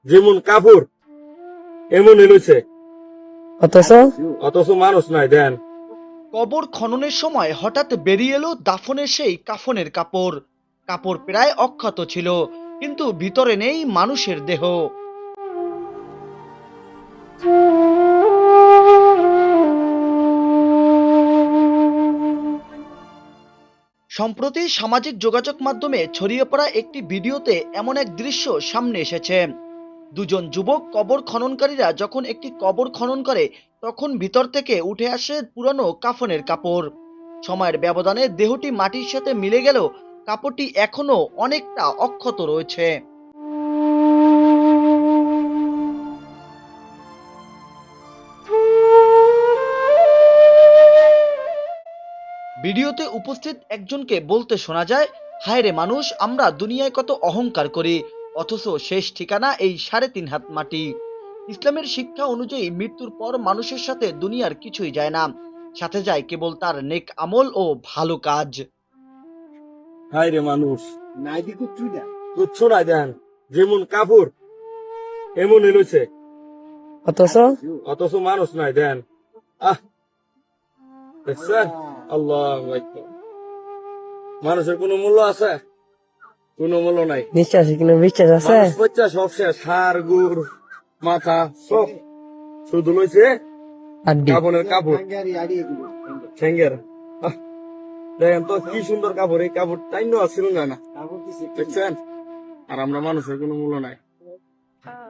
যেমন কাপড় এমন এলুছে, অথচ অথচ মানুষ নাই দেন। কবর খননের সময় হঠাৎ বেরিয়ে এলো দাফনের সেই কাফনের কাপড়। কাপড় প্রায় অক্ষত ছিল, কিন্তু ভিতরে নেই মানুষের দেহ। সম্প্রতি সামাজিক যোগাযোগ মাধ্যমে ছড়িয়ে পড়া একটি ভিডিওতে এমন এক দৃশ্য সামনে এসেছে। দুজন যুবক কবর খননকারীরা যখন একটি কবর খনন করে, তখন ভিতর থেকে উঠে আসে পুরানো কাফনের কাপড়। সময়ের ব্যবধানে দেহটি মাটির সাথে মিলে গেলেও কাপড়টি এখনো অনেকটা অক্ষত রয়েছে। ভিডিওতে উপস্থিত একজনকে বলতে শোনা যায়, হায় রে মানুষ, আমরা দুনিয়ায় কত অহংকার করি, অথচ শেষ ঠিকানা এই 3.5 হাত মাটি। ইসলামের শিক্ষা অনুযায়ী মৃত্যুর পর মানুষের সাথে দুনিয়ার কিছুই যায় না, সাথে যায় কেবল তার নেক আমল ও ভালো কাজ। হাই রে মানুষ, তুচ্ছ নাই দেন। যেমন কাপড় এমন এলুছে, অথচ অথচ মানুষ নাই দেন। আহ, দেখছেন? আল্লাহু আকবার। মানুষের কোনো মূল্য আছে? কোনো মূল্য নাই। নিঃশ্বাসে কোনো বিশ্বাস আছে? মানুষ বাচ্চা সব শেষ, হাড় গুড় মাথা সব, শুধু লইছে আড্ডি। কাপড়ের কাপড় ঠেঙ্গের। আহ, দেখেন তো কি সুন্দর কাপড়, এই কাপড় টাইন্য আসছিল না, দেখছেন? আর আমরা মানুষের কোনো মূল্য নাই।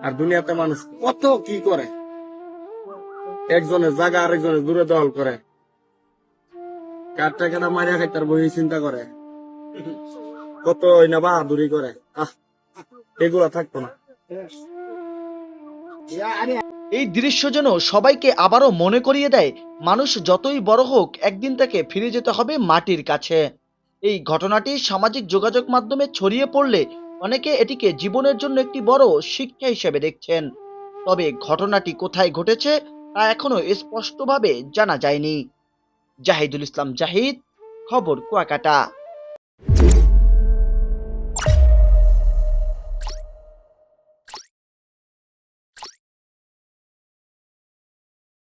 আর দুনিয়াতে মানুষ কত কি করে, একজনের জায়গা আরেকজনের দূরে দখল করে, কার টাকাটা মারিয়া খাই তার বই চিন্তা করে, কত না বাহাদুরি করে। আহ, এগুলা থাকতো না। এই দৃশ্য যেন সবাইকে আবারও মনে করিয়ে দেয়, মানুষ যতই বড় হোক, একদিন তাকে ফিরে যেতে হবে মাটির কাছে। এই ঘটনাটি সামাজিক যোগাযোগ মাধ্যমে ছড়িয়ে পড়লে অনেকে এটিকে জীবনের জন্য একটি বড় শিক্ষা হিসেবে দেখছেন। তবে ঘটনাটি কোথায় ঘটেছে তা এখনো স্পষ্টভাবে জানা যায়নি। জাহিদুল ইসলাম জাহিদ, খবর কুয়াকাটা।